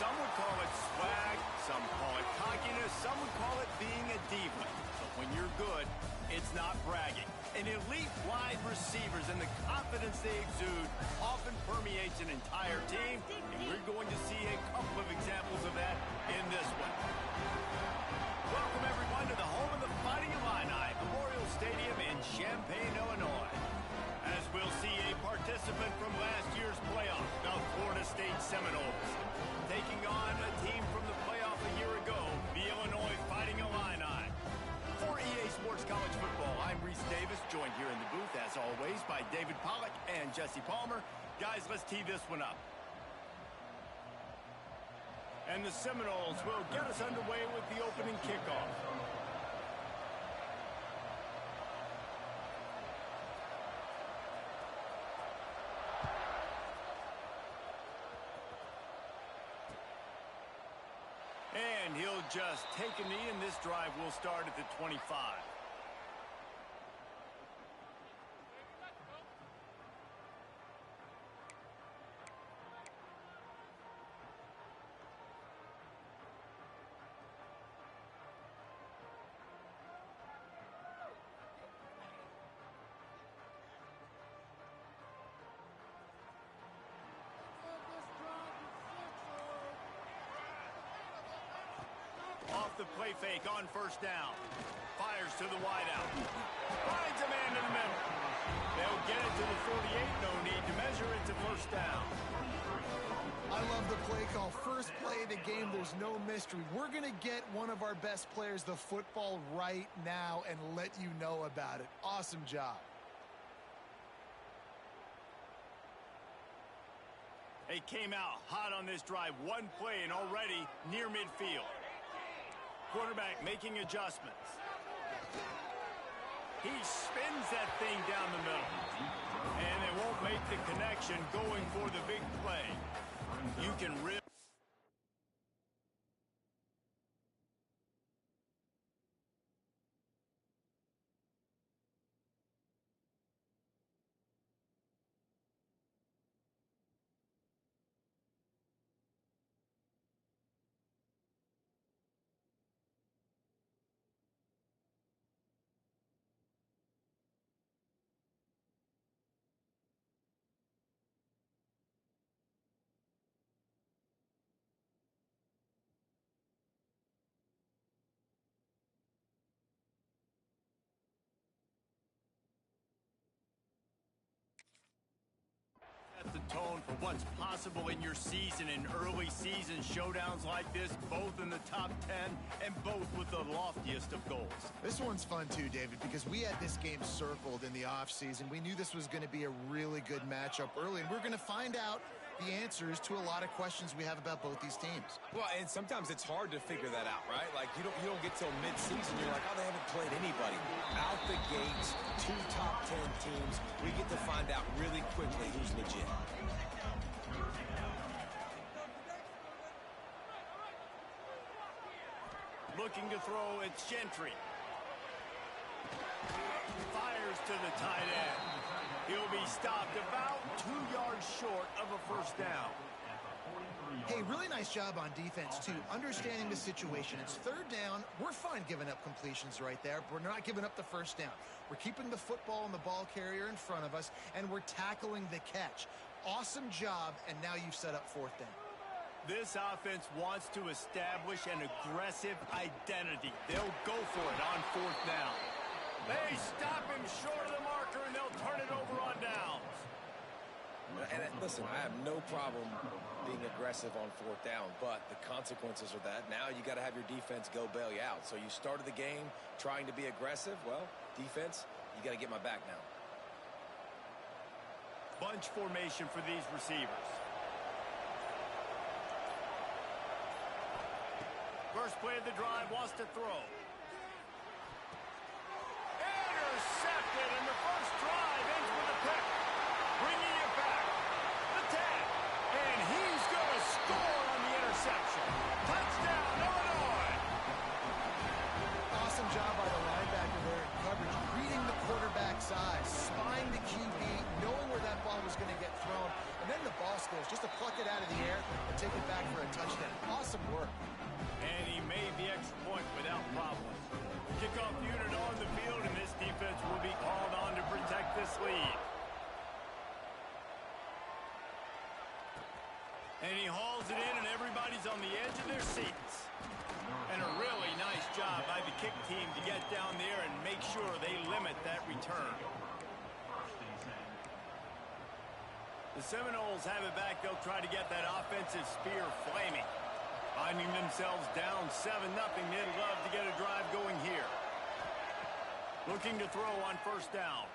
Some would call it swag, some call it cockiness, some would call it being a diva. But when you're good, it's not bragging. And elite wide receivers and the confidence they exude often permeates an entire team, and we're going to see a couple of examples of that in this one. Welcome, everyone, to the home of the Fighting Illini, Memorial Stadium in Champaign, Illinois. As we'll see a participant from last year's playoff, the Florida State Seminoles, taking on a team from the playoff a year ago, the Illinois Fighting Illini. For EA Sports College Football, I'm Reese Davis, joined here in the booth, as always, by David Pollack and Jesse Palmer. Guys, let's tee this one up. And the Seminoles will get us underway with the opening kickoff. And he'll just take a knee, and this drive will start at the 25. Off the play fake on first down. Fires to the wideout. Finds a man in the middle. They'll get it to the 48. No need to measure it to first down. I love the play call. First play of the game, there's no mystery. We're going to get one of our best players the football right now and let you know about it. Awesome job. They came out hot on this drive. One play and already near midfield. Quarterback making adjustments. He spins that thing down the middle. And they won't make the connection going for the big play. You can really... That's the tone for what's possible in your season, in early season showdowns like this, both in the top 10 and both with the loftiest of goals. This one's fun too, David, because we had this game circled in the offseason. We knew this was going to be a really good matchup early, and we're going to find out the answers to a lot of questions we have about both these teams. Well, and sometimes it's hard to figure that out, right? Like, you don't get till mid-season. You're like, oh, they haven't played anybody. Out the gates, 2 top 10 teams. We get to find out really quickly who's legit. Looking to throw, it's Gentry. Fires to the tight end. He'll be stopped about 2 yards short of a first down. Hey, really nice job on defense, too, understanding the situation. It's third down. We're fine giving up completions right there, but we're not giving up the first down. We're keeping the football and the ball carrier in front of us, and we're tackling the catch. Awesome job, and now you've set up fourth down. This offense wants to establish an aggressive identity. They'll go for it on fourth down. They stop him short of the marker, and they'll turn it over on downs. And listen, I have no problem being aggressive on fourth down, but the consequences of that, now you got to have your defense go bail you out. So you started the game trying to be aggressive. Well, defense, you got to get my back now. Bunch formation for these receivers. First play of the drive, wants to throw. Intercepted, and the first drive ends with a pick. Bringing it back. The tag. And he's going to score on the interception. Touchdown, Illinois. Awesome job by the linebacker there in coverage, reading the quarterback's eyes, spying the QB, knowing where that ball was was going to get thrown. And then the ball skills, just to pluck it out of the air and take it back for a touchdown. Awesome work. And he made the extra point without problem. Kickoff unit on the field, and this defense will be called on to protect this lead. And he hauls it in, and everybody's on the edge of their seats. And a really nice job by the kick team to get down there and make sure they limit that return. The Seminoles have it back. They'll try to get that offensive spear flaming. Finding themselves down 7-0. They'd love to get a drive going here. Looking to throw on first down.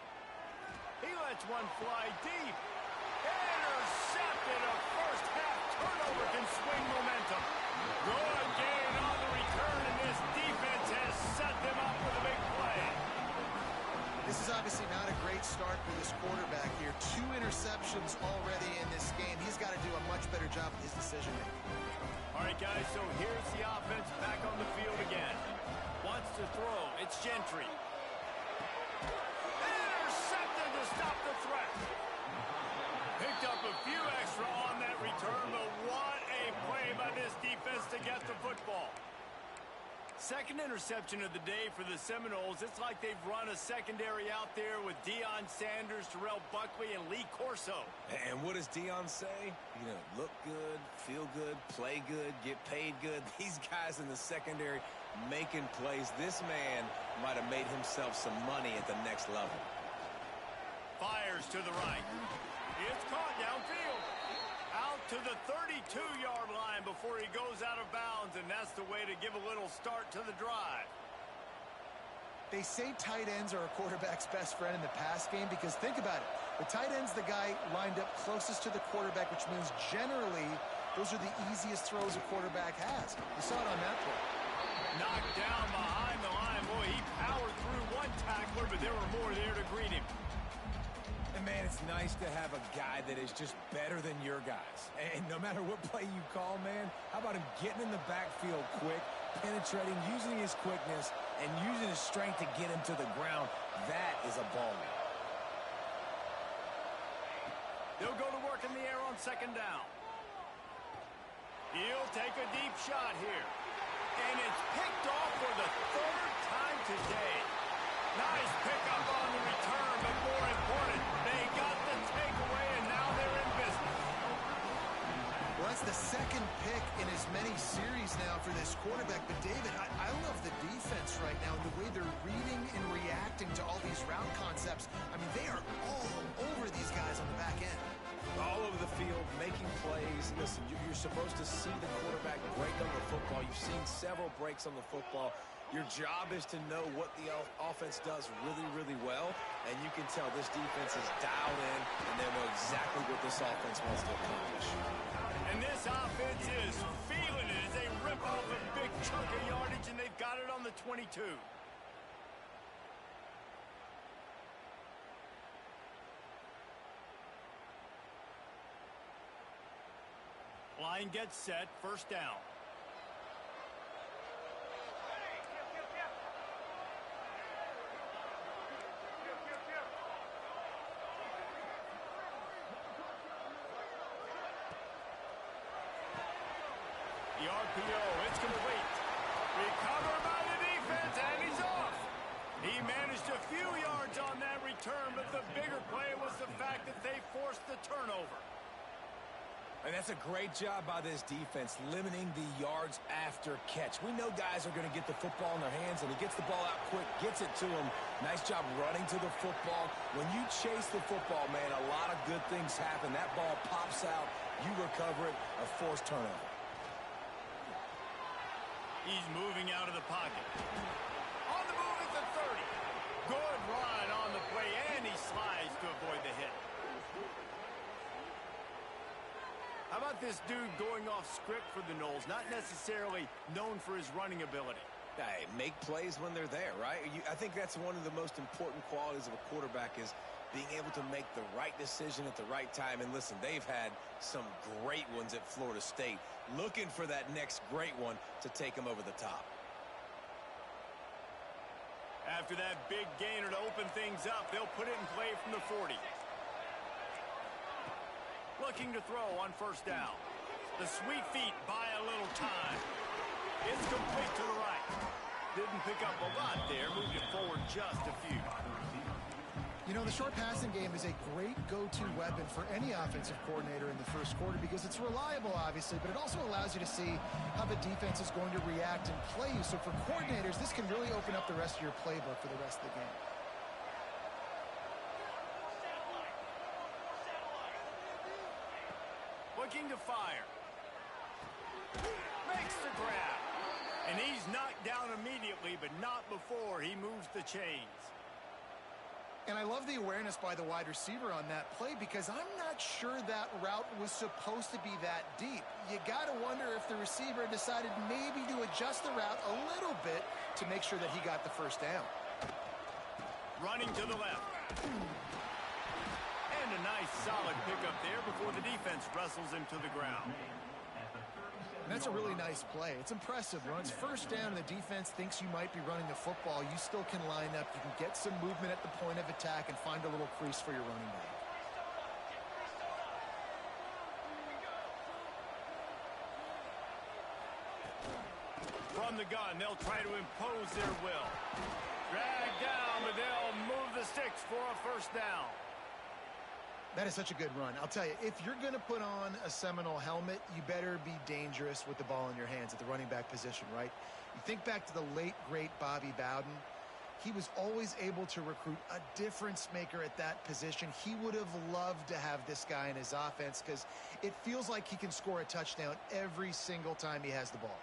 He lets one fly deep. Intercepted. A first half turnover can swing momentum. Good gain on the return, and this defense has set them up with a big play. This is obviously not a great start for this quarterback here. 2 interceptions already in this game. He's got to do a much better job with his decision-making. All right, guys, so here's the offense back on the field again. Wants to throw. It's Gentry. Intercepted to stop the threat. Picked up a few extra on that return, but what a play by this defense to get the football. Second interception of the day for the Seminoles. It's like they've run a secondary out there with Deion Sanders, Terrell Buckley, and Lee Corso. And what does Deion say? You know, look good, feel good, play good, get paid good. These guys in the secondary making plays. This man might have made himself some money at the next level. Fires to the right. It's caught downfield. Out to the 32-yard line before he goes out of bounds, and that's the way to give a little start to the drive. They say tight ends are a quarterback's best friend in the pass game because think about it. The tight end's the guy lined up closest to the quarterback, which means generally those are the easiest throws a quarterback has. You saw it on that play. Knocked down behind the line. Boy, he powered through one tackler, but there were more there to greet him. And, man, it's nice to have a guy that is just better than your guys. And no matter what play you call, man, how about him getting in the backfield quick, penetrating, using his quickness, and using his strength to get him to the ground? That is a ball man. They'll go to work in the air on second down. He'll take a deep shot here. And it's picked off for the third time today. Nice pickup on the return, but more important, they got the takeaway, and now they're in business. Well, that's the second pick in as many series now for this quarterback. But, David, I love the defense right now and the way they're reading and reacting to all these route concepts. I mean, they are all over these guys on the back end. All over the field, making plays. Listen, you're supposed to see the quarterback break on the football. You've seen several breaks on the football. Your job is to know what the offense does really, really well, and you can tell this defense is dialed in, and they know exactly what this offense wants to accomplish. And this offense is feeling it as they rip off a big chunk of yardage, and they've got it on the 22. Line gets set, first down. The RPO, it's complete. Recovered by the defense, and he's off. He managed a few yards on that return, but the bigger play was the fact that they forced the turnover. And that's a great job by this defense, limiting the yards after catch. We know guys are going to get the football in their hands, and he gets the ball out quick, gets it to him. Nice job running to the football. When you chase the football, man, a lot of good things happen. That ball pops out, you recover it, a forced turnover. He's moving out of the pocket. On the move at the 30. Good run on the play, and he slides to avoid the hit. How about this dude going off script for the Noles? Not necessarily known for his running ability. Hey, make plays when they're there, right? I think that's one of the most important qualities of a quarterback is being able to make the right decision at the right time. And listen, they've had some great ones at Florida State. Looking for that next great one to take them over the top. After that big gainer to open things up, they'll put it in play from the 40. Looking to throw on first down. The sweet feet buy a little time. It's complete to the right. Didn't pick up a lot there. Moved it forward just a few. You know, the short passing game is a great go-to weapon for any offensive coordinator in the first quarter because it's reliable, obviously, but it also allows you to see how the defense is going to react and play you. So for coordinators, this can really open up the rest of your playbook for the rest of the game. Looking to fire. Makes the grab. And he's knocked down immediately, but not before he moves the chains. And I love the awareness by the wide receiver on that play because I'm not sure that route was supposed to be that deep. You got to wonder if the receiver decided maybe to adjust the route a little bit to make sure that he got the first down. Running to the left. And a nice solid pickup there before the defense wrestles him to the ground. And that's a really nice play. It's impressive. When it's first down and the defense thinks you might be running the football, you still can line up. You can get some movement at the point of attack and find a little crease for your running back. From the gun, they'll try to impose their will. Drag down, but they'll move the sticks for a first down. That is such a good run. I'll tell you, if you're going to put on a Seminole helmet, you better be dangerous with the ball in your hands at the running back position, right? You think back to the late, great Bobby Bowden. He was always able to recruit a difference maker at that position. He would have loved to have this guy in his offense because it feels like he can score a touchdown every single time he has the ball.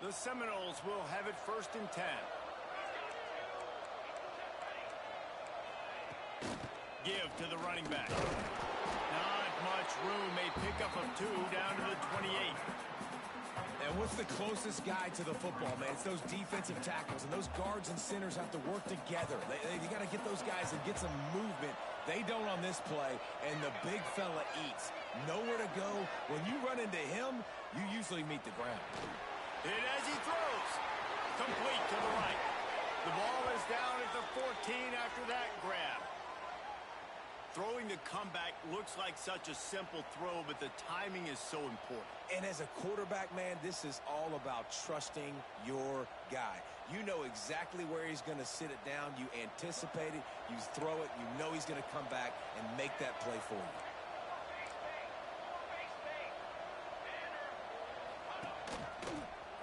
The Seminoles will have it 1st and 10. Give to the running back. Not much room. A pickup of 2 down to the 28. And what's the closest guy to the football, man? It's those defensive tackles, and those guards and centers have to work together. You got to get those guys and get some movement. They don't on this play, and the big fella eats. Nowhere to go. When you run into him, you usually meet the ground. Hit as he throws. Complete to the right. The ball is down at the 14 after that grab. Throwing the comeback looks like such a simple throw, but the timing is so important. And as a quarterback, man, this is all about trusting your guy. You know exactly where he's going to sit it down. You anticipate it. You throw it. You know he's going to come back and make that play for you.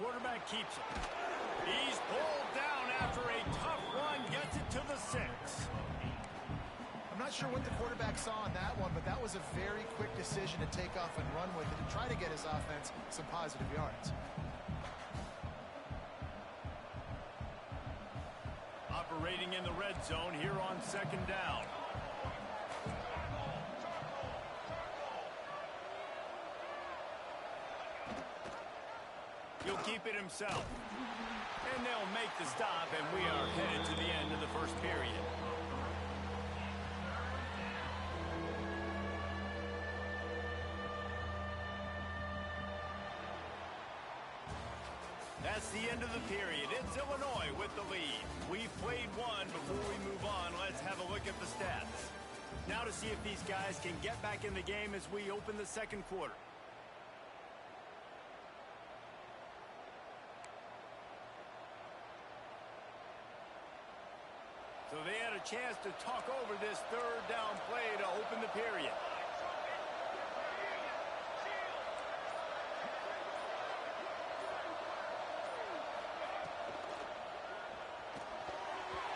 Quarterback keeps it. He's pulled down after a tough run. Gets it to the 6. I'm not sure what the quarterback saw on that one, but that was a very quick decision to take off and run with it and try to get his offense some positive yards. Operating in the red zone here on 2nd down. He'll keep it himself. And they'll make the stop, and we are headed to the end of the first period. That's the end of the period. It's Illinois with the lead. We've played one. Before we move on, let's have a look at the stats. Now to see if these guys can get back in the game as we open the 2nd quarter. So they had a chance to talk over this 3rd down play to open the period.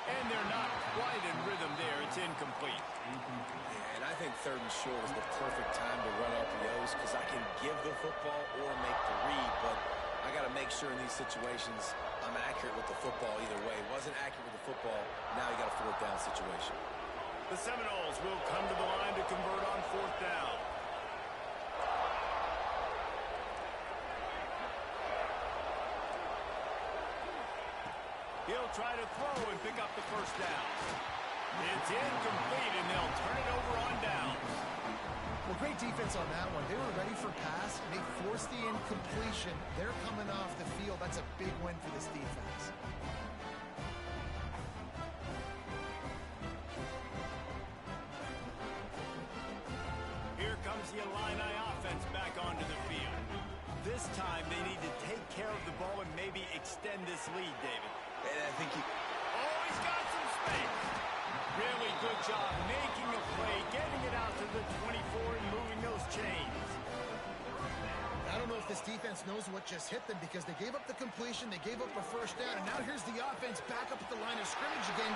And they're not quite in rhythm there. It's incomplete. Yeah, and I think 3rd and short is the perfect time to run RPOs because I can give the football or make the read, but I got to make sure in these situations I'm accurate with the football either way. Wasn't accurate with the football. Now you got a 4th down situation. The Seminoles will come to the line to convert on 4th down. He'll try to throw and pick up the first down. It's incomplete, and they'll turn it over on downs. Well, great defense on that one. They were ready for pass. They forced the incompletion. They're coming off the field. That's a big win for this defense. Here comes the Illini offense back onto the field. This time they need to take care of the ball and maybe extend this lead, David. And I think Oh, he's got some space. Really good job making a play, getting it out to the 24 and moving those chains. I don't know if this defense knows what just hit them because they gave up the completion, they gave up a first down, and now here's the offense back up at the line of scrimmage again.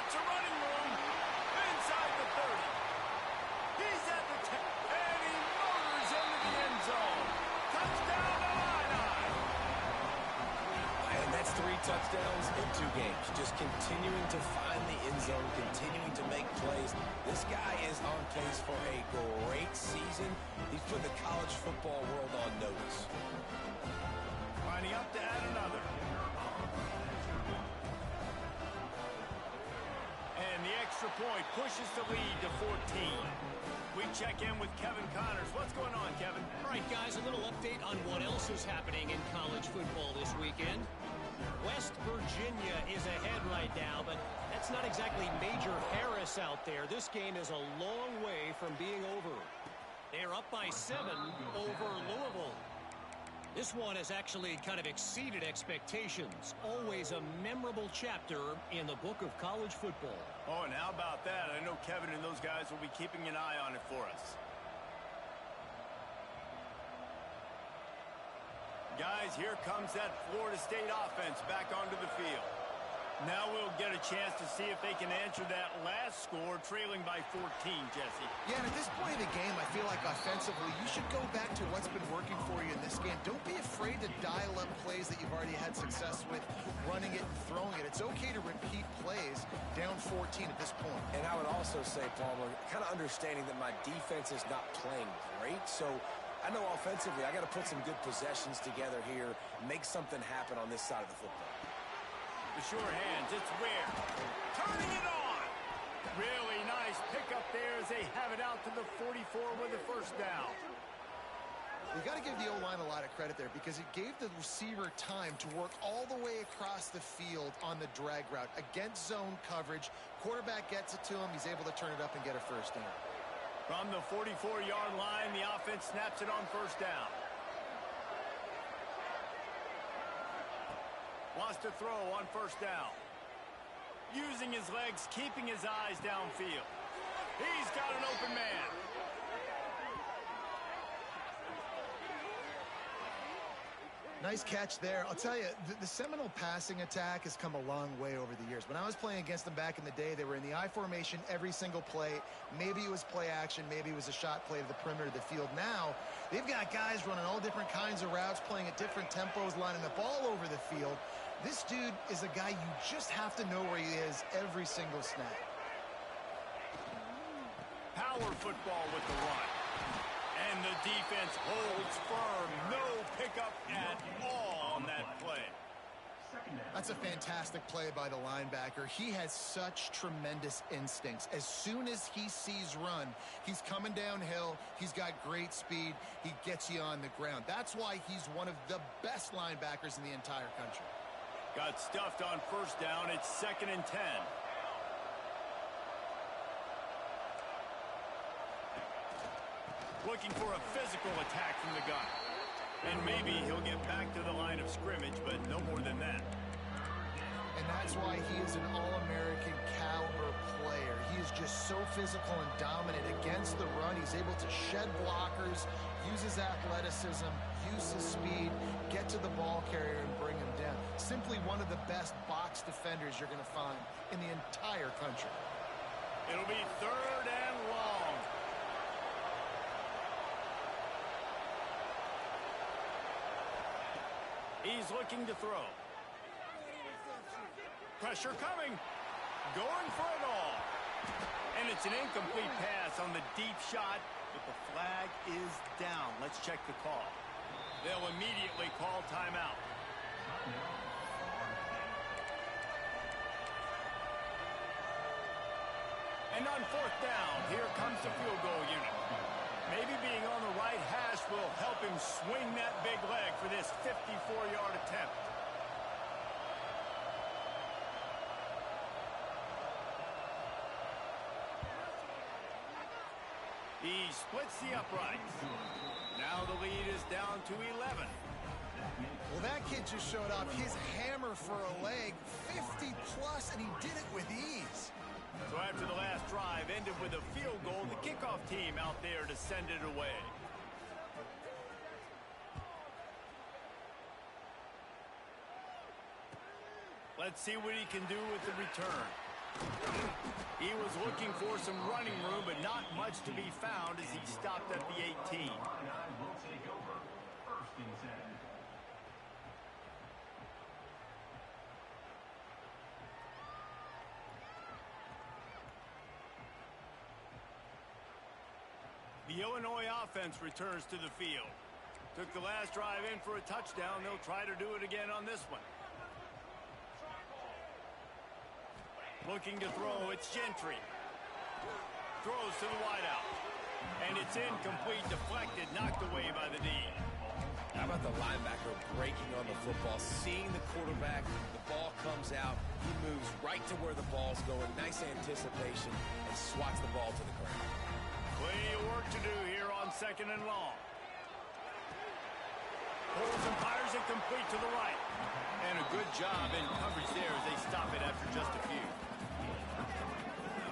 It's a running room. Inside the 30. He's at the 10. And he motors into the end zone. Touchdown Illini. And that's 3 touchdowns in 2 games. Just continuing to find the end zone, continuing to make plays. This guy is on pace for a great season. He's put the college football world on notice. Lining up to add another. And the extra point pushes the lead to 14. We check in with Kevin Connors. What's going on, Kevin? All right, guys, a little update on what else is happening in college football this weekend. West Virginia is ahead right now, but that's not exactly Major Harris out there. This game is a long way from being over. They're up by 7 over Louisville. This one has actually kind of exceeded expectations. Always a memorable chapter in the book of college football. Oh, and how about that? I know Kevin and those guys will be keeping an eye on it for us. Guys, here comes that Florida State offense back onto the field. Now we'll get a chance to see if they can answer that last score, trailing by 14, Jesse. Yeah, and at this point of the game, I feel like offensively, you should go back to what's been working for you in this game. Don't be afraid to dial up plays that you've already had success with, running it and throwing it. It's okay to repeat plays down 14 at this point. And I would also say, Palmer, kind of understanding that my defense is not playing great, so I know offensively I got to put some good possessions together here, make something happen on this side of the football. The sure hands, it's Ware. Turning it on. Really nice pickup there as they have it out to the 44 with a first down. You got to give the O-line a lot of credit there because it gave the receiver time to work all the way across the field on the drag route against zone coverage. Quarterback gets it to him. He's able to turn it up and get a first down. From the 44-yard line, the offense snaps it on first down. Wants to throw on first down. Using his legs, keeping his eyes downfield. He's got an open man. Nice catch there. I'll tell you, the Seminole passing attack has come a long way over the years. When I was playing against them back in the day, they were in the I formation every single play. Maybe it was play action. Maybe it was a shot play to the perimeter of the field. Now, they've got guys running all different kinds of routes, playing at different tempos, lining up all over the field. This dude is a guy you just have to know where he is every single snap. Power football with the run. And the defense holds firm. No pickup at all on that play. That's a fantastic play by the linebacker. He has such tremendous instincts. As soon as he sees run, he's coming downhill. He's got great speed. He gets you on the ground. That's why he's one of the best linebackers in the entire country. Got stuffed on first down. It's 2nd and 10. Looking for a physical attack from the gun. And maybe he'll get back to the line of scrimmage, but no more than that. And that's why he is an All-American caliber player. He is just so physical and dominant against the run. He's able to shed blockers, use his athleticism, use his speed, get to the ball carrier and bring him down. Simply one of the best box defenders you're going to find in the entire country. It'll be 3rd and long. He's looking to throw. Pressure coming. Going for it all. And it's an incomplete pass on the deep shot, but the flag is down. Let's check the call. They'll immediately call timeout. And on 4th down, here comes the field goal unit. Maybe being on the right hash will help him swing that big leg for this 54-yard attempt. He splits the uprights. Now the lead is down to 11. Well, that kid just showed off his hammer for a leg, 50 plus, and he did it with ease. So after the last drive ended with a field goal, the kickoff team out there to send it away. Let's see what he can do with the return. He was looking for some running room, but not much to be found as he stopped at the 18. The Illinois offense returns to the field. Took the last drive in for a touchdown. They'll try to do it again on this one. Looking to throw, it's Gentry. Throws to the wideout. And it's incomplete, deflected, knocked away by the D. How about the linebacker breaking on the football, seeing the quarterback, the ball comes out, he moves right to where the ball's going, nice anticipation, and swats the ball to the ground. Plenty of work to do here on 2nd and long. Pulls and fires it complete to the right. And a good job in coverage there as they stop it after just a few.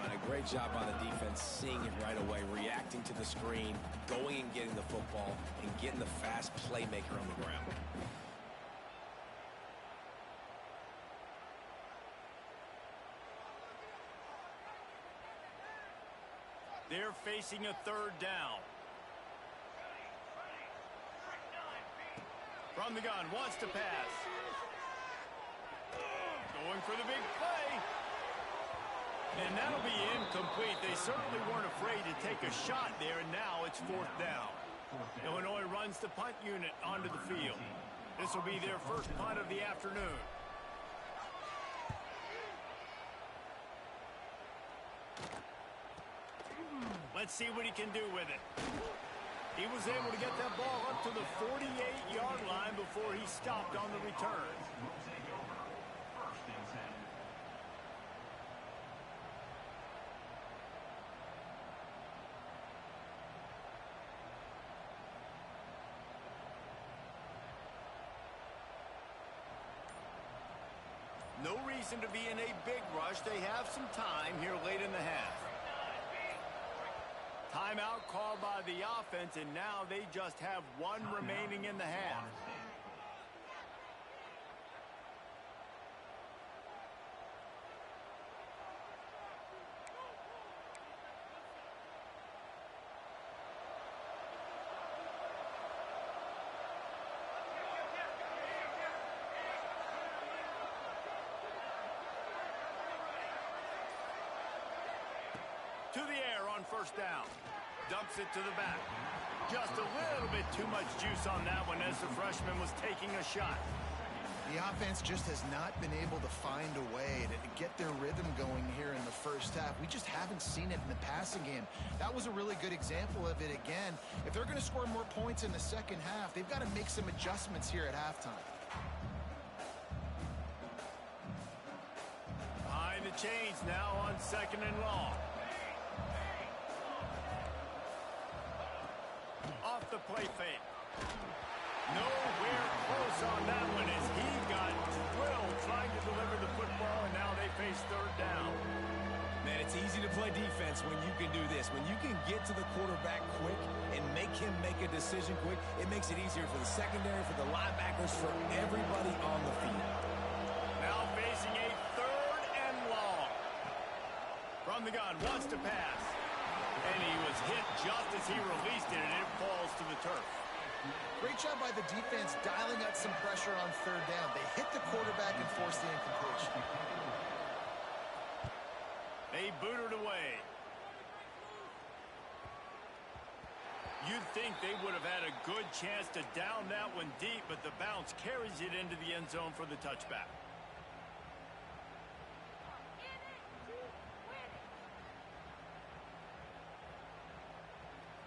And a great job by the defense, seeing it right away, reacting to the screen, going and getting the football, and getting the fast playmaker on the ground. They're facing a 3rd down. From the gun, wants to pass. Going for the big play. And that'll be incomplete. They certainly weren't afraid to take a shot there, and now it's 4th down. Illinois runs the punt unit onto the field. This will be their first punt of the afternoon. Let's see what he can do with it. He was able to get that ball up to the 48-yard line before he stopped on the return. No reason to be in a big rush. They have some time here late in the half. Timeout called by the offense, and now they just have one remaining in the half. To the air on 1st down. Dumps it to the back. Just a little bit too much juice on that one as the freshman was taking a shot. The offense just has not been able to find a way to get their rhythm going here in the first half. We just haven't seen it in the passing game. That was a really good example of it again. If they're going to score more points in the second half, they've got to make some adjustments here at halftime. Behind the chains now on 2nd and long. Off the play fake. Nowhere close on that one as he got drilled trying to deliver the football, and now they face 3rd down. Man, it's easy to play defense when you can do this. When you can get to the quarterback quick and make him make a decision quick, it makes it easier for the secondary, for the linebackers, for everybody on the field. Now facing a 3rd and long. From the gun, wants to pass. And he was hit just as he released it, and it falls to the turf. Great job by the defense dialing up some pressure on 3rd down. They hit the quarterback and forced the incompletion. They booted away. You'd think they would have had a good chance to down that one deep, but the bounce carries it into the end zone for the touchback.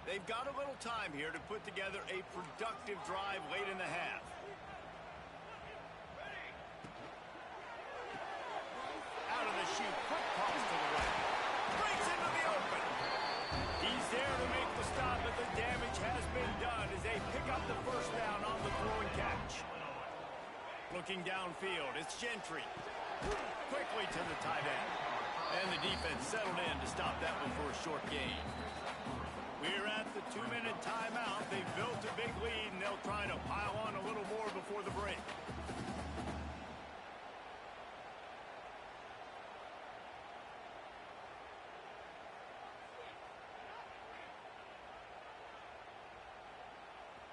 They've got a little time here to put together a productive drive late in the half. Out of the chute, quick toss to the right. Breaks into the open. He's there to make damage has been done as they pick up the first down on the throw and catch. Looking downfield, it's Gentry. Quickly to the tight end. And the defense settled in to stop that one for a short gain. We're at the 2-minute timeout. They've built a big lead, and they'll try to pile on a little more before the break.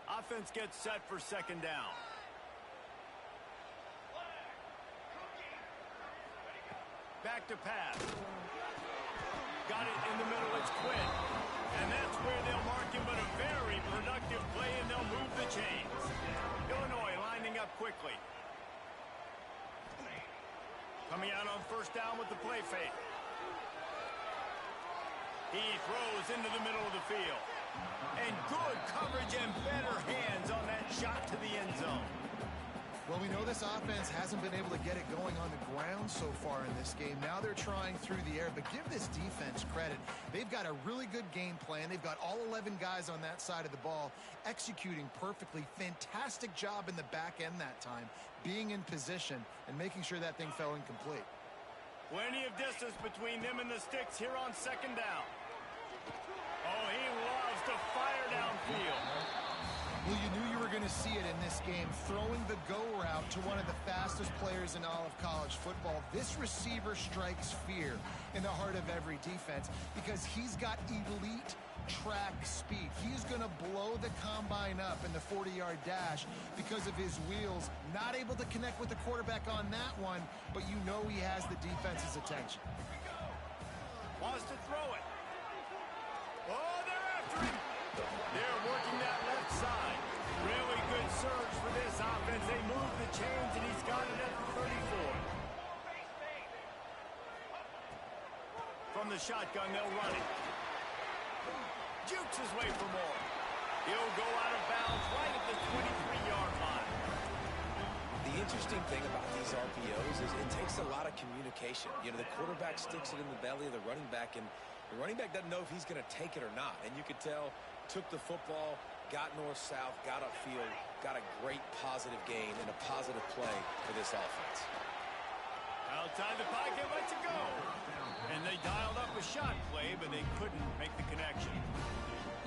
Offense gets set for second down. Back to pass. Got it in the middle. It's Quinn. And that's where they'll mark him, but a very productive play, and they'll move the chains. Illinois lining up quickly. Coming out on first down with the play fake. He throws into the middle of the field. And good coverage and better hands on that shot to the end zone. Well, we know this offense hasn't been able to get it going on the ground so far in this game. Now they're trying through the air, but give this defense credit. They've got a really good game plan. They've got all 11 guys on that side of the ball executing perfectly. Fantastic job in the back end that time, being in position and making sure that thing fell incomplete. Plenty of distance between them and the sticks here on second down. Oh, he loves to fire downfield. Well, you knew you were going to see it in this game, throwing the go route to one of the fastest players in all of college football. This receiver strikes fear in the heart of every defense because he's got elite track speed. He's going to blow the combine up in the 40-yard dash because of his wheels. Not able to connect with the quarterback on that one, but you know he has the defense's attention. Wants to throw it. Oh, they're after him. They're working that left side. Really good surge for this offense. They move the chains, and he's got it at the 34. From the shotgun, they'll run it. Jukes his way for more. He'll go out of bounds right at the 23-yard line. The interesting thing about these RPOs is it takes a lot of communication. You know, the quarterback sticks it in the belly of the running back, and the running back doesn't know if he's going to take it or not. And you could tell, took the football, got north-south, got upfield, got a great positive gain and a positive play for this offense. Outside the pocket, lets it go. And they dialed up a shot play, but they couldn't make the connection.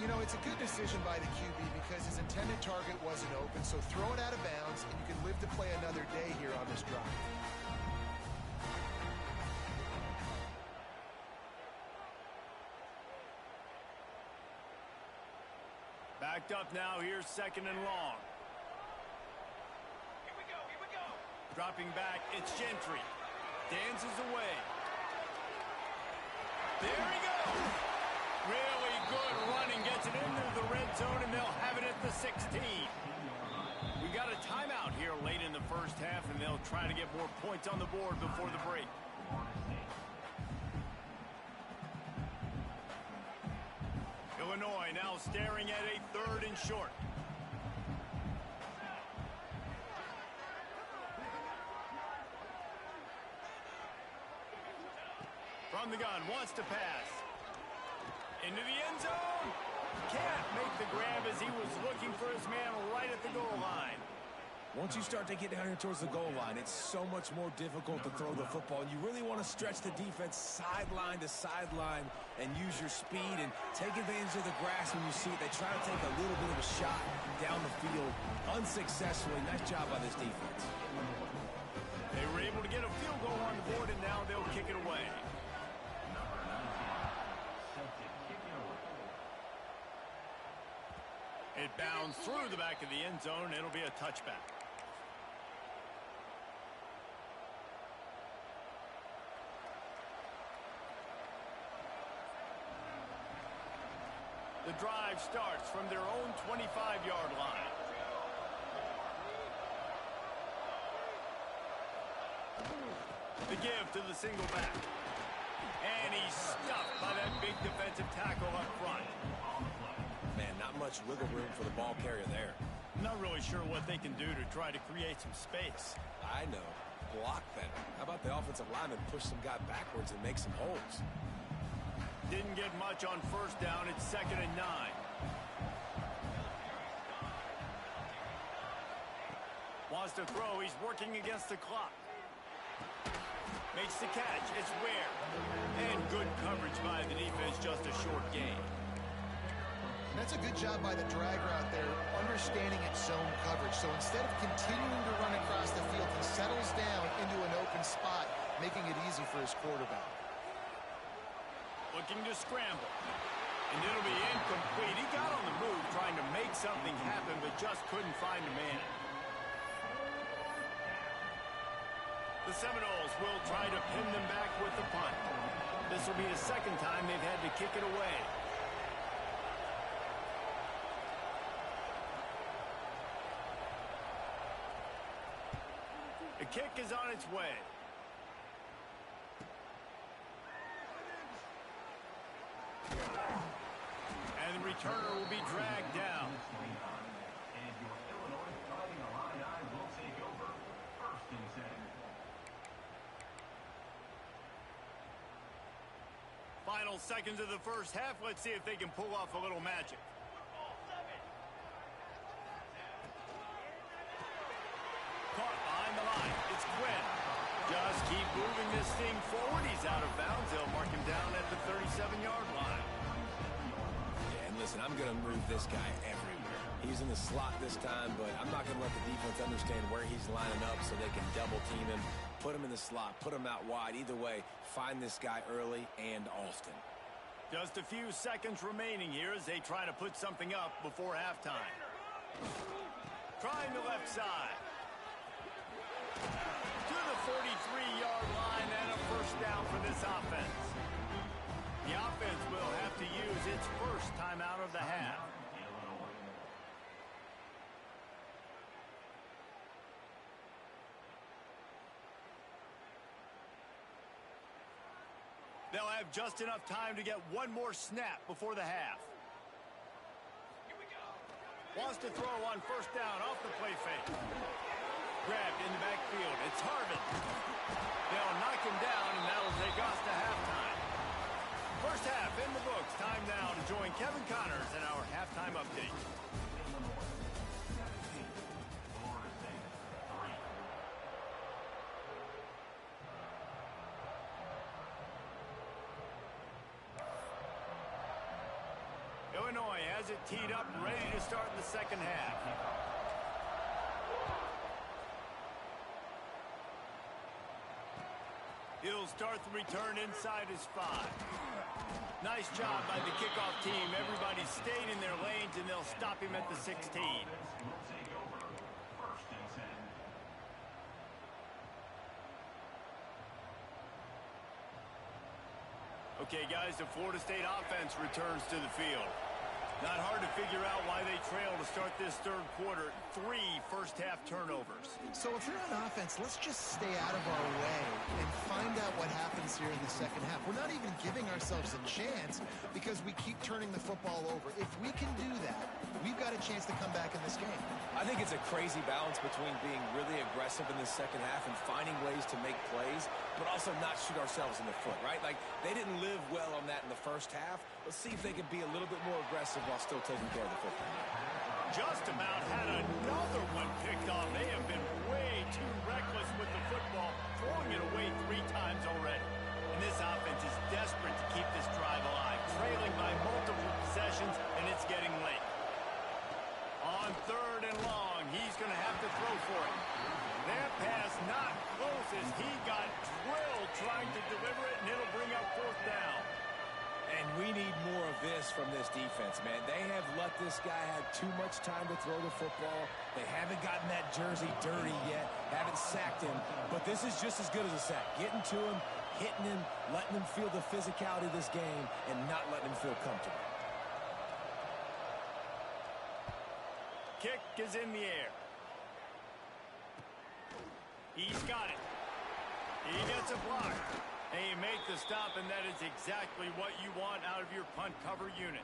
You know, it's a good decision by the QB because his intended target wasn't open, so throw it out of bounds, and you can live to play another day here on this drive. Backed up now, here's second and long. Here we go. Dropping back, it's Gentry. Dances away. There he goes. Really good running, gets it into the red zone, and they'll have it at the 16. We got a timeout here late in the first half, and they'll try to get more points on the board before the break. Illinois now staring at a third and short. From the gun, wants to pass. Into the end zone. Can't make the grab as he was looking for his man right at the goal line. Once you start to get down here towards the goal line, it's so much more difficult to throw the football. And you really want to stretch the defense sideline to sideline and use your speed and take advantage of the grass when you see it. They try to take a little bit of a shot down the field unsuccessfully. Nice job by this defense. They were able to get a field goal on the board, and now they'll kick it away. It bounds through the back of the end zone. It'll be a touchback. The drive starts from their own 25-yard line. The give to the single back. And he's stuffed by that big defensive tackle up front. Man, not much wiggle room for the ball carrier there. Not really sure what they can do to try to create some space. I know. Block better. How about the offensive lineman push some guy backwards and make some holes? Didn't get much on first down. It's 2nd and 9. Wants to throw. He's working against the clock. Makes the catch. It's Ware. And good coverage by the defense. Just a short gain. That's a good job by the dragger out there, understanding its zone coverage. So instead of continuing to run across the field, he settles down into an open spot, making it easy for his quarterback. Looking to scramble. And it'll be incomplete. He got on the move trying to make something happen, but just couldn't find a man. The Seminoles will try to pin them back with the punt. This will be the second time they've had to kick it away. The kick is on its way. And the returner will be dragged down. And your Illinois Fighting Illini will take over 1st and 10. Final seconds of the first half. Let's see if they can pull off a little magic. Caught behind the line. It's Quinn. Just keep moving this thing forward. He's out of bounds. They'll mark him down at the 37-yard line. Yeah, and listen, I'm going to move this guy everywhere. He's in the slot this time, but I'm not going to let the defense understand where he's lining up so they can double team him, put him in the slot, put him out wide. Either way, find this guy early and often. Just a few seconds remaining here as they try to put something up before halftime. Trying the left side. To the 43-yard line and a first down for this offense. The offense will have to use its first timeout of the half. They'll have just enough time to get one more snap before the half. Wants to throw on first down off the play fake. Grabbed in the backfield. It's Harvin. They'll knock him down, and that'll take us to halftime. First half in the books. Time now to join Kevin Connors in our halftime update. Illinois has it teed up, ready to start the second half. He'll start the return inside his 5. Nice job by the kickoff team. Everybody stayed in their lanes, and they'll stop him at the 16. Okay, guys, the Florida State offense returns to the field. Not hard to figure out why they trail to start this third quarter. 3 first-half turnovers. So if you're on offense, let's just stay out of our way and find out what happens here in the second half. We're not even giving ourselves a chance because we keep turning the football over. If we can do that, we've got a chance to come back in this game. I think it's a crazy balance between being really aggressive in the second half and finding ways to make plays, but also not shoot ourselves in the foot, right? Like, they didn't live well on that in the first half. Let's see if they can be a little bit more aggressive while still taking care of the football. Just about had another one picked off. They have been way too reckless with the football, throwing it away 3 times already. And this offense is desperate to keep this drive alive, trailing by multiple possessions, and it's getting late. On 3rd and long, he's going to have to throw for it. That pass not close as he got drilled trying to deliver it, and it'll bring up 4th down. And we need more of this from this defense, man. They have let this guy have too much time to throw the football. They haven't gotten that jersey dirty yet, haven't sacked him. But this is just as good as a sack. Getting to him, hitting him, letting him feel the physicality of this game, and not letting him feel comfortable. Kick is in the air. He's got it. He gets a block. And you make the stop, and that is exactly what you want out of your punt cover unit.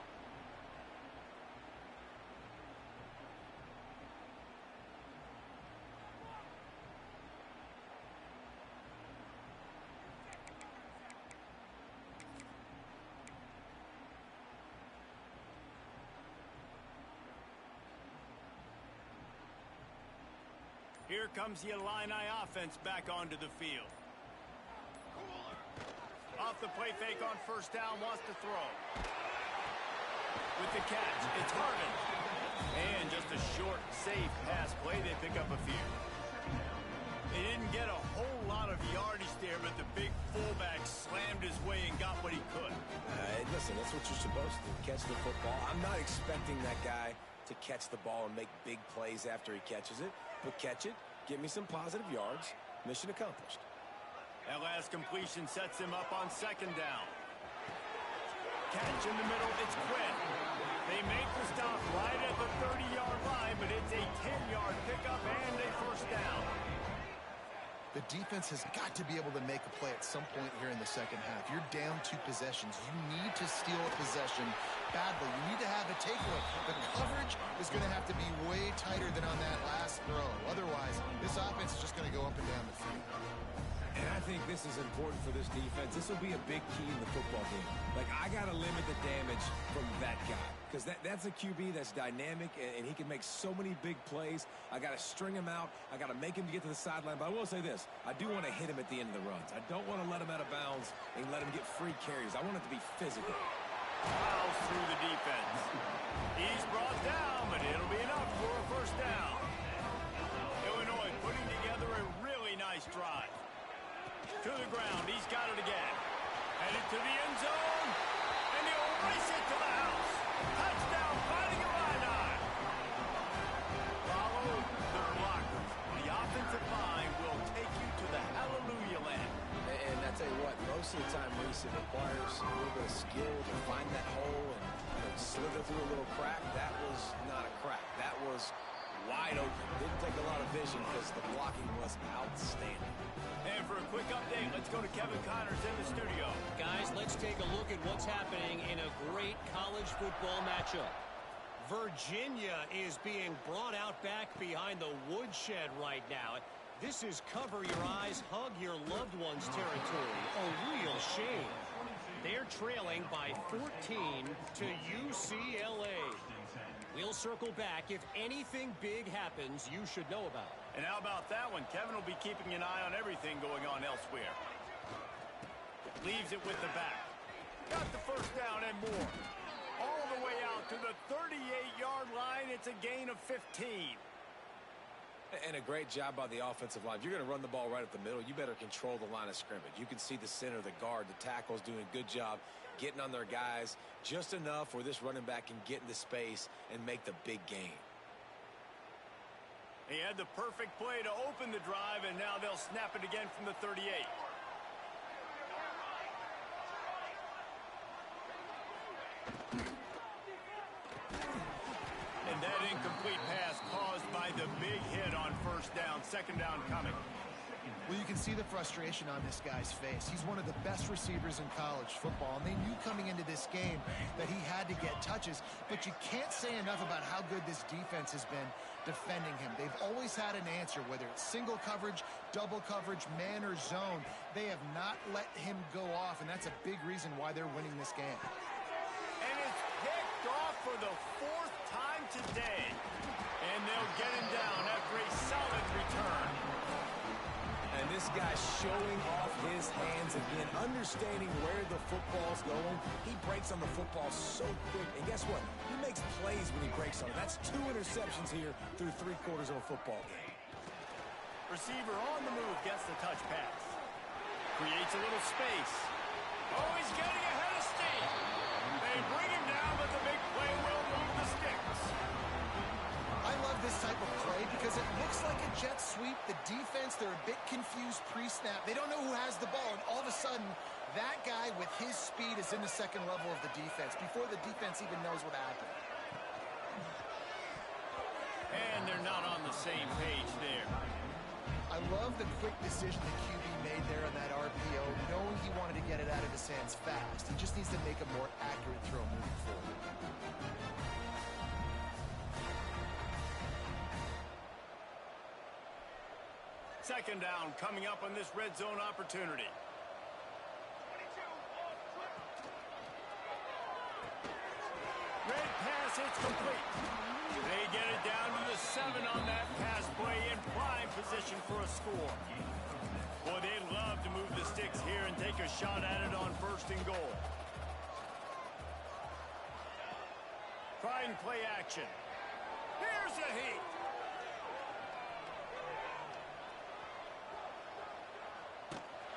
Here comes the Illini offense back onto the field. Off the play fake on first down, wants to throw. With the catch, it's Harvin. And just a short, safe pass play, they pick up a few. They didn't get a whole lot of yardage there, but the big fullback slammed his way and got what he could. Listen, that's what you're supposed to do, catch the football. I'm not expecting that guy to catch the ball and make big plays after he catches it, but catch it, give me some positive yards, mission accomplished. That last completion sets him up on second down. Catch in the middle, it's Quinn. They make the stop right at the 30-yard line, but it's a 10-yard pickup and a first down. The defense has got to be able to make a play at some point here in the second half. You're down 2 possessions. You need to steal a possession badly. You need to have a takeaway. The coverage is going to have to be way tighter than on that last throw. Otherwise, this offense is just going to go up and down the field. And I think this is important for this defense. This will be a big key in the football game. Like, I got to limit the damage from that guy. Because that's a QB that's dynamic, and he can make so many big plays. I got to string him out. I got to make him get to the sideline. But I will say this. I do want to hit him at the end of the runs. I don't want to let him out of bounds and let him get free carries. I want it to be physical. Fouls through the defense. He's brought down, but it'll be enough for a first down. Illinois putting together a really nice drive. To the ground, he's got it again. Headed to the end zone, and he'll race it to the house. Touchdown, Fighting Illini. Follow the blockers. The offensive line will take you to the hallelujah land. And I tell you what, most of the time, Reese, it requires a little bit of skill to find that hole and slither through a little crack. That was not a crack. That was wide open. Didn't take a lot of vision because the blocking was outstanding. And for a quick update, let's go to Kevin Connors in the studio. Guys, let's take a look at what's happening in a great college football matchup. Virginia is being brought out back behind the woodshed right now. This is cover your eyes, hug your loved ones territory. A real shame. They're trailing by 14 to UCLA. We'll circle back. If anything big happens, you should know about it. And how about that one? Kevin will be keeping an eye on everything going on elsewhere. Leaves it with the back. Got the first down and more. All the way out to the 38-yard line. It's a gain of 15. And a great job by the offensive line. If you're going to run the ball right up the middle, you better control the line of scrimmage. You can see the center, the guard, the tackles doing a good job getting on their guys just enough where this running back can get into space and make the big game. He had the perfect play to open the drive, and now they'll snap it again from the 38. And that incomplete pass caused by the big hit on first down. Second down coming. Well, you can see the frustration on this guy's face. He's one of the best receivers in college football, and they knew coming into this game that he had to get touches, but you can't say enough about how good this defense has been defending him. They've always had an answer, whether it's single coverage, double coverage, man or zone. They have not let him go off, and that's a big reason why they're winning this game. And it's picked off for the 4th time today, and they'll get him down after a solid return. And this guy's showing off his hands again, understanding where the football's going. He breaks on the football so quick. And guess what? He makes plays when he breaks on it. That's 2 interceptions here through 3 quarters of a football game. Receiver on the move gets the touch pass. Creates a little space. Oh, he's getting ahead of steam. They bring him down, but the big play will move the sticks. I love this type of play because it looks like a jet sweep. The defense, they're a bit confused pre-snap. They don't know who has the ball, and all of a sudden, that guy with his speed is in the second level of the defense before the defense even knows what happened. And they're not on the same page there. I love the quick decision the QB made there on that RPO, knowing he wanted to get it out of his hands fast. He just needs to make a more accurate throw moving forward. Second down coming up on this red zone opportunity. Great pass, it's complete. They get it down to the 7 on that pass play in prime position for a score. Boy, they love to move the sticks here and take a shot at it on 1st and goal. Try and play action. Here's a heat.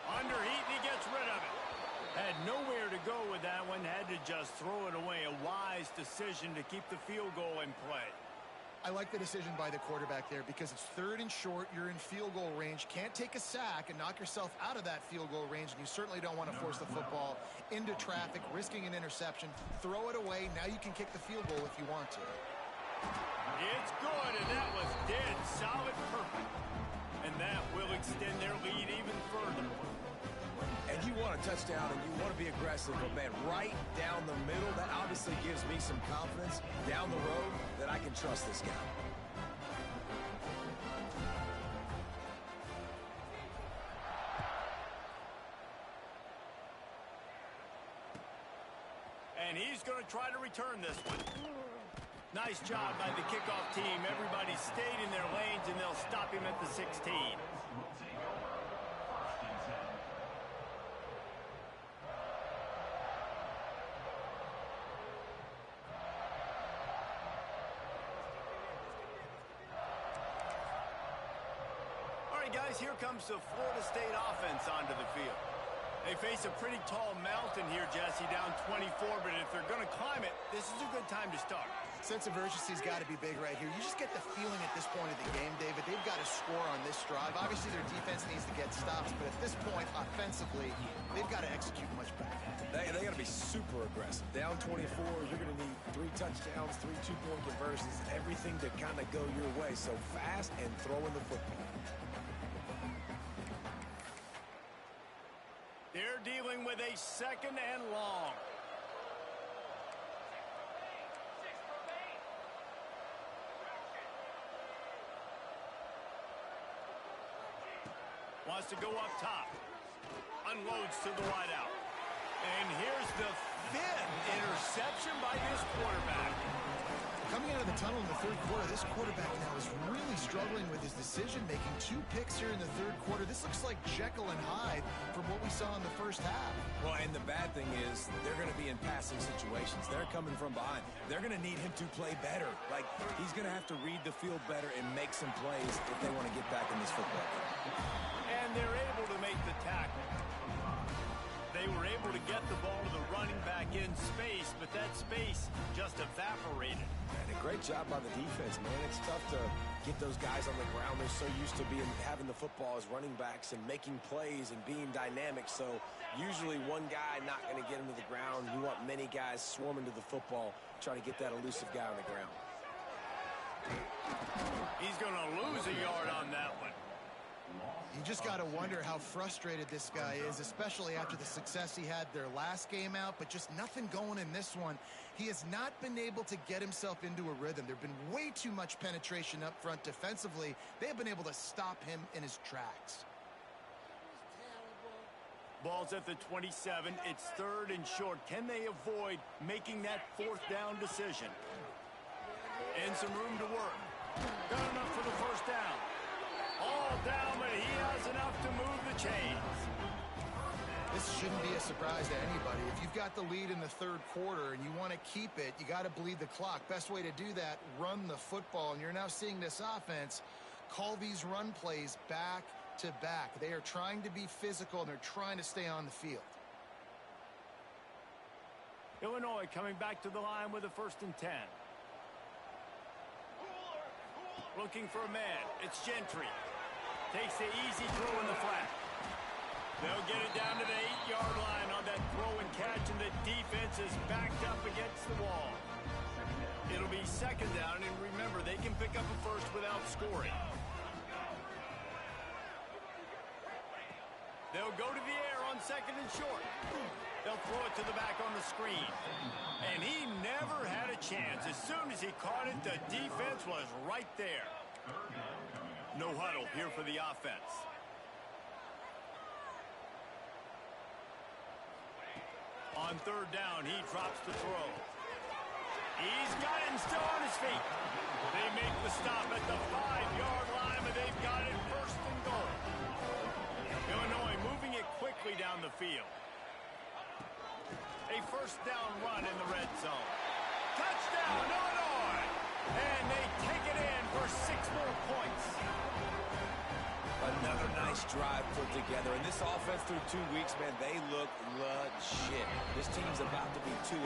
Under heat, and he gets rid of it. Had nowhere to go with that one. Had to just throw it away. A wise decision to keep the field goal in play. I like the decision by the quarterback there because it's 3rd and short. You're in field goal range. Can't take a sack and knock yourself out of that field goal range, and you certainly don't want to force the football into traffic, risking an interception. Throw it away. Now you can kick the field goal if you want to. It's good, and that was dead solid perfect. And that will extend their lead even further. And you want a touchdown and you want to be aggressive, but man, right down the middle, that obviously gives me some confidence down the road that I can trust this guy. And he's going to try to return this one. Nice job by the kickoff team. Everybody stayed in their lanes, and they'll stop him at the 16. All right, guys, here comes the Florida State offense onto the field. They face a pretty tall mountain here, Jesse, down 24, but if they're going to climb it, this is a good time to start. Sense of urgency's got to be big right here. You just get the feeling at this point of the game, David, they've got to score on this drive. Obviously, their defense needs to get stops, but at this point, offensively, they've got to execute much better. They got to be super aggressive. Down 24, you're going to need 3 touchdowns, 3 two-point conversions, everything to kind of go your way. So fast and throwing the football. They're dealing with a 2nd and long. Wants to go up top. Unloads to the wideout. And here's the 5th interception by this quarterback. Coming out of the tunnel in the 3rd quarter, this quarterback now is really struggling with his decision-making. 2 picks here in the 3rd quarter. This looks like Jekyll and Hyde from what we saw in the 1st half. Well, and the bad thing is they're going to be in passing situations. They're coming from behind. They're going to need him to play better. Like, he's going to have to read the field better and make some plays if they want to get back in this football game. And they're able to make the tackle. They were able to get the ball to the running back in space, but that space just evaporated. And a great job by the defense, man. It's tough to get those guys on the ground. They're so used to having the football as running backs and making plays and being dynamic. So usually one guy not going to get him to the ground. You want many guys swarming to the football, trying to get that elusive guy on the ground. He's going to lose a yard on that one. You just got to wonder how frustrated this guy is, especially after the success he had their last game out, but just nothing going in this one. He has not been able to get himself into a rhythm. There have been way too much penetration up front defensively. They have been able to stop him in his tracks. Ball's at the 27. It's 3rd and short. Can they avoid making that 4th down decision? And some room to work. Got enough for the 1st down. All down, but he has enough to move the chains. This shouldn't be a surprise to anybody. If you've got the lead in the 3rd quarter and you want to keep it, you got to bleed the clock. Best way to do that, run the football. And you're now seeing this offense call these run plays back to back. They are trying to be physical, and they're trying to stay on the field. Illinois coming back to the line with a 1st and 10. Looking for a man. It's Gentry. Takes the easy throw in the flat. They'll get it down to the 8-yard line on that throw and catch, and the defense is backed up against the wall. It'll be 2nd down, and remember, they can pick up a 1st without scoring. They'll go to the air on 2nd and short. They'll throw it to the back on the screen. And he never had a chance. As soon as he caught it, the defense was right there. No huddle here for the offense. On 3rd down, he drops the throw. He's got it and still on his feet. They make the stop at the 5-yard line, and they've got it first and goal. Illinois moving it quickly down the field. A first down run in the red zone. Touchdown, Illinois! And they take it in for 6 more points. Another nice drive put together. And this offense through 2 weeks, man, they look legit. This team's about to be 2-0.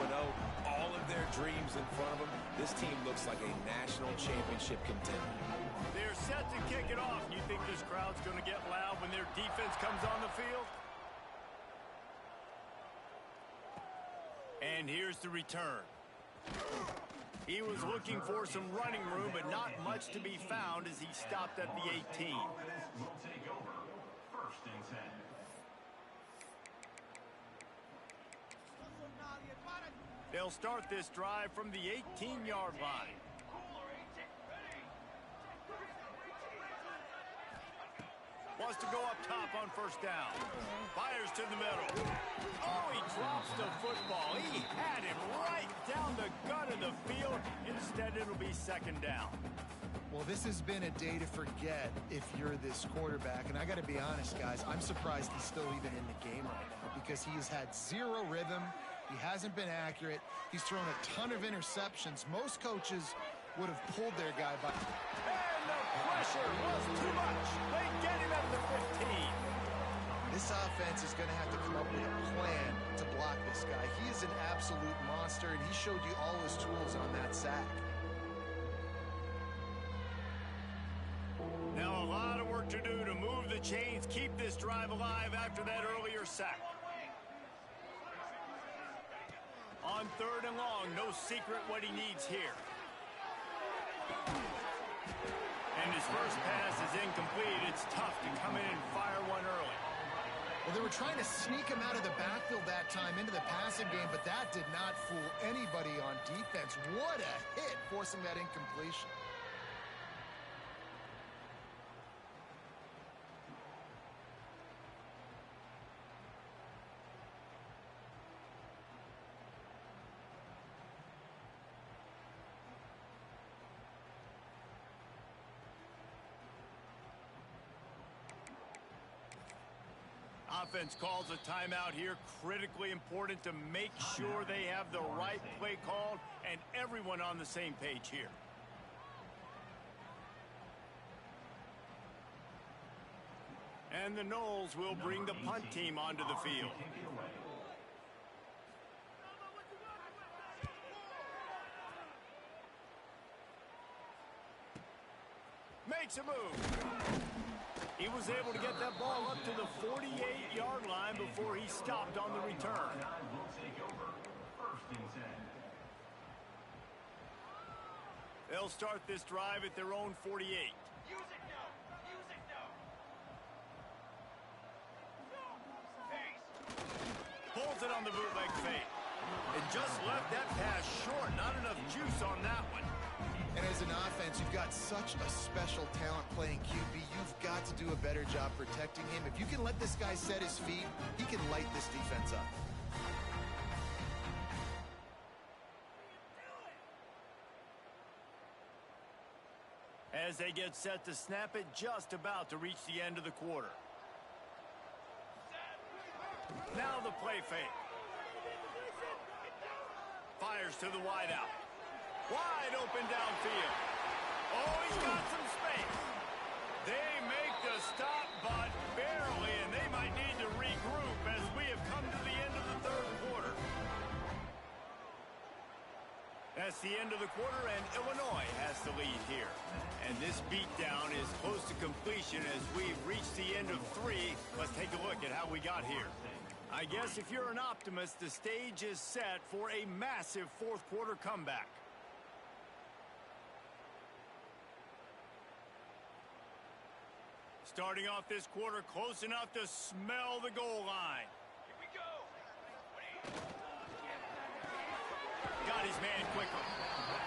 All of their dreams in front of them. This team looks like a national championship contender. They're set to kick it off. You think this crowd's going to get loud when their defense comes on the field? And here's the return. He was looking for some running room, but not much to be found as he stopped at the 18. Will take over. First and 10. They'll start this drive from the 18-yard line. Wants to go up top on first down. Fires to the middle. Oh, he drops the football. He had him right down the gut of the field. Instead, it'll be second down. Well, this has been a day to forget if you're this quarterback. And I got to be honest, guys, I'm surprised he's still even in the game right now because he has had 0 rhythm. He hasn't been accurate. He's thrown a ton of interceptions. Most coaches would have pulled their guy by. And the pressure was too much. They get him at the 15. This offense is going to have to come up with a plan to block this guy. He is an absolute monster, and he showed you all his tools on that sack. Now a lot of work to do to move the chains, keep this drive alive after that earlier sack. On 3rd and long, no secret what he needs here. And his first pass is incomplete. It's tough to come in and fire one early. Well, they were trying to sneak him out of the backfield that time into the passing game, but that did not fool anybody on defense. What a hit, forcing that incompletion. Offense calls a timeout here. Critically important to make sure they have the right play called and everyone on the same page here. And the Noles will bring the punt team onto the field. Makes a move. He was able to get that ball up to the 48-yard line before he stopped on the return. Will take over. First and 10. They'll start this drive at their own 48. Pulls it on the bootleg fake. And just left that pass short. Not enough juice on that one. And as an offense, you've got such a special talent playing QB. You've got to do a better job protecting him. If you can let this guy set his feet, he can light this defense up. As they get set to snap it, just about to reach the end of the quarter. Now the play fake. Fires to the wideout. Wide open downfield. Oh, he's got some space. They make the stop, but barely, and they might need to regroup as we have come to the end of the 3rd quarter. That's the end of the quarter, and Illinois has the lead here. And this beatdown is close to completion as we've reached the end of 3. Let's take a look at how we got here. I guess if you're an optimist, the stage is set for a massive 4th quarter comeback. Starting off this quarter close enough to smell the goal line. Here we go. Got his man quickly.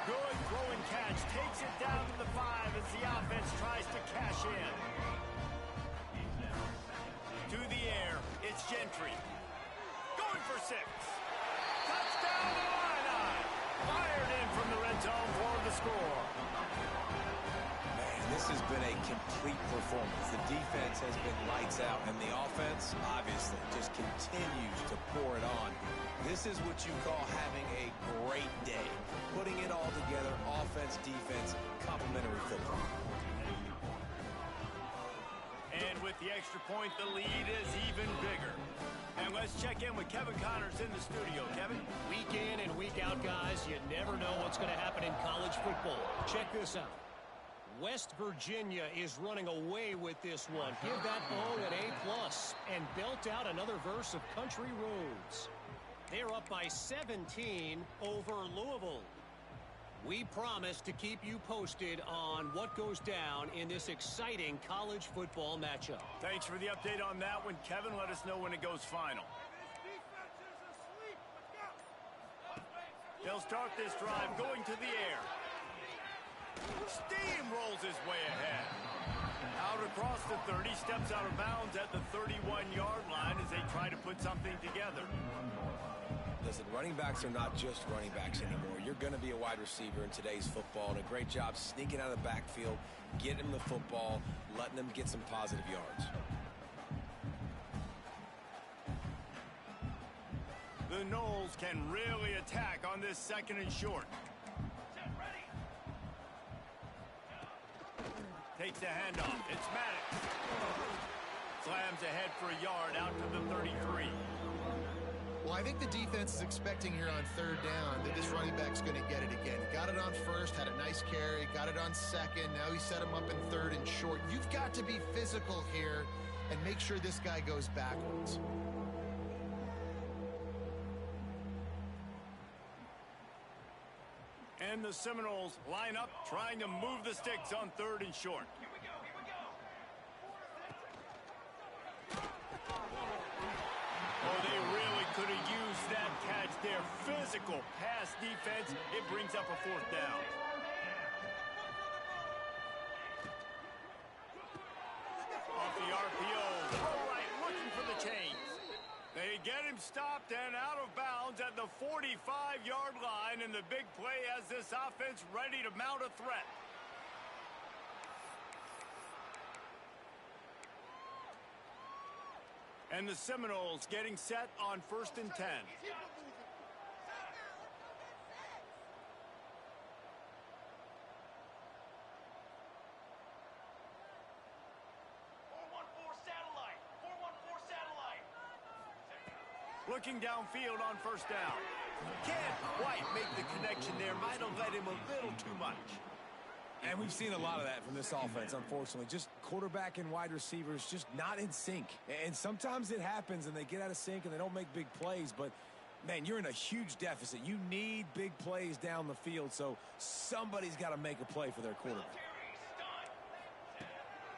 Good throw and catch. Takes it down to the 5 as the offense tries to cash in. To the air, it's Gentry. Going for 6. Touchdown to Illini. Fired in from the score. Man, this has been a complete performance. The defense has been lights out, and the offense, obviously, just continues to pour it on. This is what you call having a great day. Putting it all together, offense, defense, complementary football. And with the extra point, the lead is even bigger. And let's check in with Kevin Connors in the studio. Kevin? Week in and week out, guys, you never know what's going to happen in college football. Check this out. West Virginia is running away with this one. Give that ball an A+, and belt out another verse of Country Roads. They're up by 17 over Louisville. We promise to keep you posted on what goes down in this exciting college football matchup. Thanks for the update on that one, Kevin. Let us know when it goes final. They'll start this drive going to the air. Steamrolls his way ahead. Out across the 30, steps out of bounds at the 31-yard line as they try to put something together. Listen, running backs are not just running backs anymore. You're going to be a wide receiver in today's football, and a great job sneaking out of the backfield, getting them the football, letting them get some positive yards. The Noles can really attack on this second and short. Takes the handoff. It's Maddox. Slams ahead for a yard out to the 33. Well, I think the defense is expecting here on third down that this running back's going to get it again. Got it on first, had a nice carry, got it on second. Now he set him up in third and short. You've got to be physical here and make sure this guy goes backwards. And the Seminoles line up, trying to move the sticks on third and short. Oh, they really could have used that catch there. Physical pass defense. It brings up a fourth down. Off the RPO. All right, looking for the chains. They get him stopped and out of bounds at the 45-yard line, and the big play has this offense ready to mount a threat. And the Seminoles getting set on 1st and 10. Looking downfield on 1st down. Can't quite make the connection there. Might have led him a little too much. And we've seen a lot of that from this offense, unfortunately. Just quarterback and wide receivers just not in sync. And sometimes it happens and they get out of sync and they don't make big plays. But, man, you're in a huge deficit. You need big plays down the field, so somebody's got to make a play for their quarterback.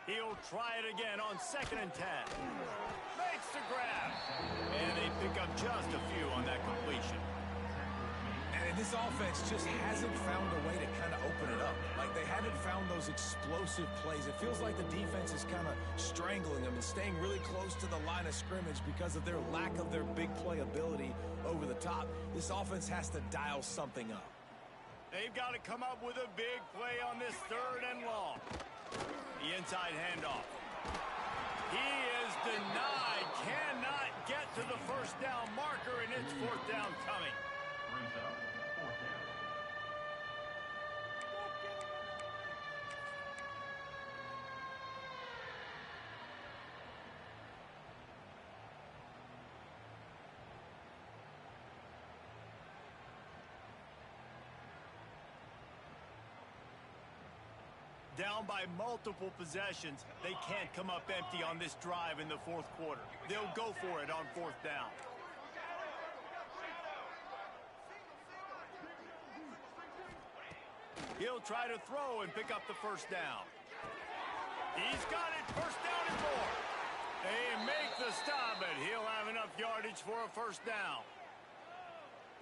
He'll try it again on 2nd and 10. Makes the grab. And they pick up just a few on that completion. And this offense just hasn't found a way to kind of open it up. Like, they haven't found those explosive plays. It feels like the defense is kind of strangling them and staying really close to the line of scrimmage because of their lack of their big play ability over the top. This offense has to dial something up. They've got to come up with a big play on this 3rd and long. The inside handoff. He is denied. Cannot get to the 1st down marker, and it's 4th down coming. Brings up 4th down. Down by multiple possessions, they can't come up empty on this drive in the 4th quarter. They'll go for it on 4th down. He'll try to throw and pick up the 1st down. He's got it, 1st down and more. They make the stop, but he'll have enough yardage for a 1st down.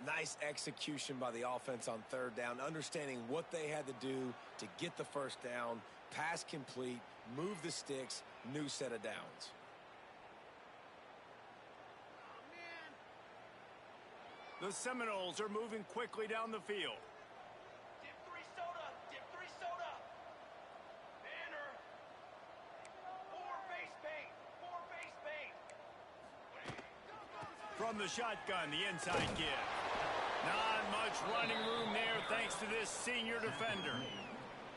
Nice execution by the offense on 3rd down, understanding what they had to do to get the 1st down, pass complete, move the sticks, new set of downs. The Seminoles are moving quickly down the field. from the shotgun, the inside give. Not much running room there thanks to this senior defender.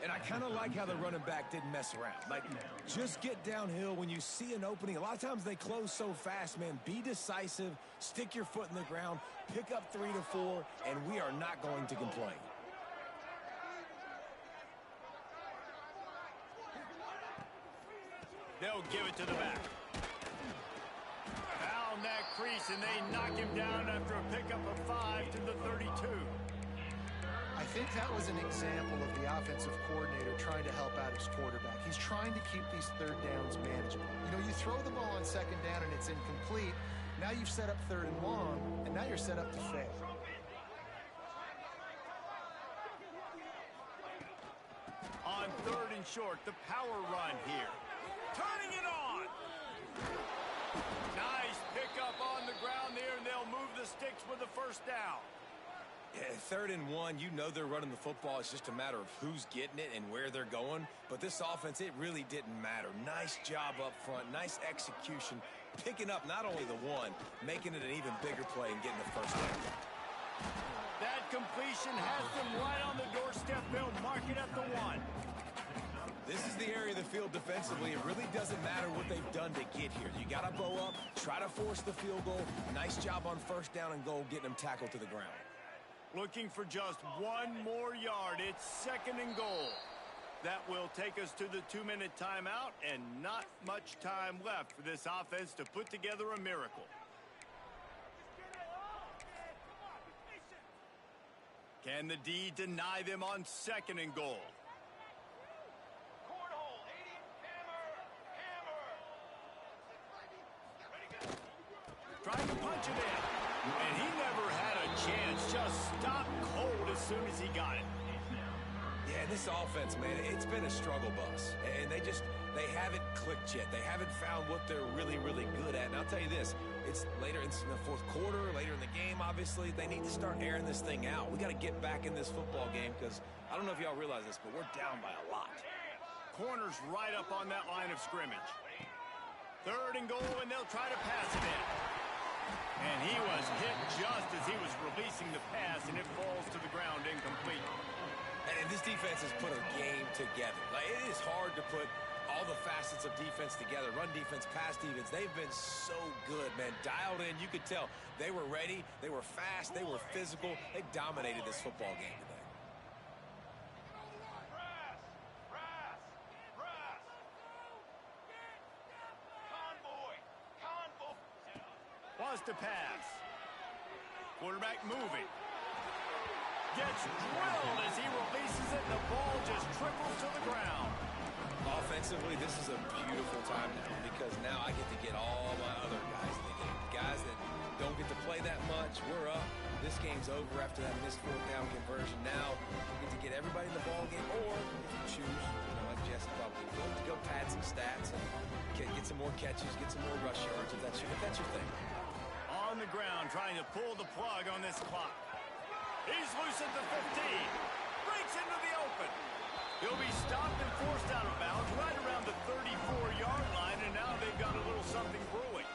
And I kind of like how the running back didn't mess around. Like, just get downhill when you see an opening. A lot of times they close so fast, man. Be decisive, stick your foot in the ground, pick up 3 to 4, and we are not going to complain. They'll give it to the back. Found that crease, and they knock him down after a pickup of 5 to the 32. I think that was an example of the offensive coordinator trying to help out his quarterback. He's trying to keep these third downs manageable. You know, you throw the ball on second down and it's incomplete. Now you've set up third and long, and now you're set up to fail. On third and short, the power run here. Turning it on. Nice pickup on the ground there, and they'll move the sticks with the first down. Yeah, 3rd and 1, you know they're running the football. It's just a matter of who's getting it and where they're going. But this offense, it really didn't matter. Nice job up front, nice execution, picking up not only the one, making it an even bigger play and getting the first down. That completion has them right on the doorstep. They'll mark it at the 1. This is the area of the field defensively. It really doesn't matter what they've done to get here. You got to bow up, try to force the field goal. Nice job on first down and goal, getting them tackled to the ground. Looking for just 1 more yard. It's 2nd and goal. That will take us to the 2-minute timeout, and not much time left for this offense to put together a miracle. Can the D deny them on 2nd and goal? Trying to punch it in. And he never had a chance. Just stopped cold as soon as he got it. Yeah, this offense, man, it's been a struggle bus. And they haven't clicked yet. They haven't found what they're really, really good at. And I'll tell you this, it's later in the 4th quarter, later in the game, obviously. They need to start airing this thing out. We got to get back in this football game because I don't know if y'all realize this, but we're down by a lot. Corner's right up on that line of scrimmage. 3rd and goal, and they'll try to pass it in. And he was hit just as he was releasing the pass, and it falls to the ground incomplete. And this defense has put a game together. Like, it is hard to put all the facets of defense together. Run defense, pass defense. They've been so good, man. Dialed in. You could tell they were ready. They were fast. They were physical. They dominated this football game today. Wants to pass. Quarterback moving. Gets drilled as he releases it, and the ball just trickles to the ground. Offensively, this is a beautiful time now because now I get to get all my other guys in the game. The guys that don't get to play that much, we're up. This game's over after that missed 4th down conversion. Now we get to get everybody in the ball game, or if you choose, like Jesse probably would, to go pad some stats and get some more catches, get some more rush yards if that's your thing. On the ground, trying to pull the plug on this clock. He's loose at the 15. Breaks into the open. He'll be stopped and forced out of bounds right around the 34-yard line, and now they've got a little something brewing.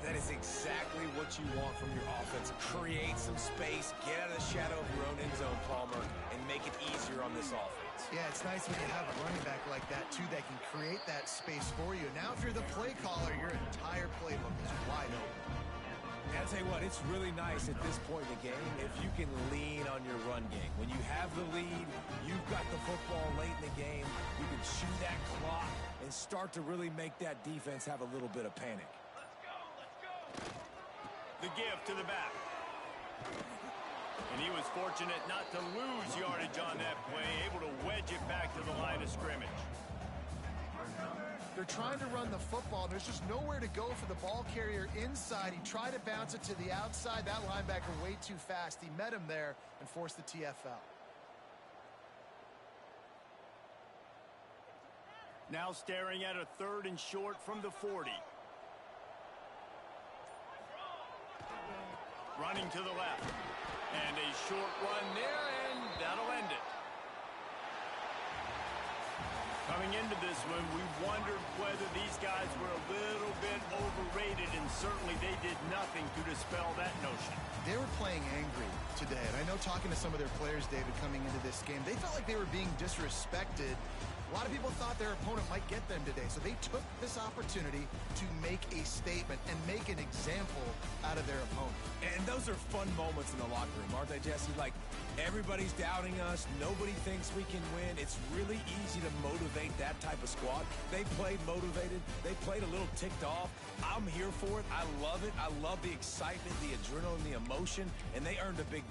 That is exactly what you want from your offense. Create some space, get out of the shadow of your own end zone, Palmer, and make it easier on this offense. Yeah, it's nice when you have a running back like that, too, that can create that space for you. Now, if you're the play caller, your entire playbook is wide open. And I'll tell you what, it's really nice at this point in the game if you can lean on your run game. When you have the lead, you've got the football late in the game, you can chew that clock and start to really make that defense have a little bit of panic. The give to the back. And he was fortunate not to lose yardage on that play, able to wedge it back to the line of scrimmage. They're trying to run the football. There's just nowhere to go for the ball carrier inside. He tried to bounce it to the outside. That linebacker way too fast. He met him there and forced the TFL. Now staring at a 3rd and short from the 40. Running to the left. And a short run there, and that'll end it. Coming into this one, we wondered whether these guys were a little bit overrated, and certainly they did nothing to dispel that notion. They were playing angry today, and I know talking to some of their players, David, coming into this game, they felt like they were being disrespected. A lot of people thought their opponent might get them today, so they took this opportunity to make a statement and make an example out of their opponent. And those are fun moments in the locker room, aren't they, Jesse? Like, everybody's doubting us. Nobody thinks we can win. It's really easy to motivate that type of squad. They played motivated. They played a little ticked off. I'm here for it. I love it. I love the excitement, the adrenaline, the emotion, and they earned a big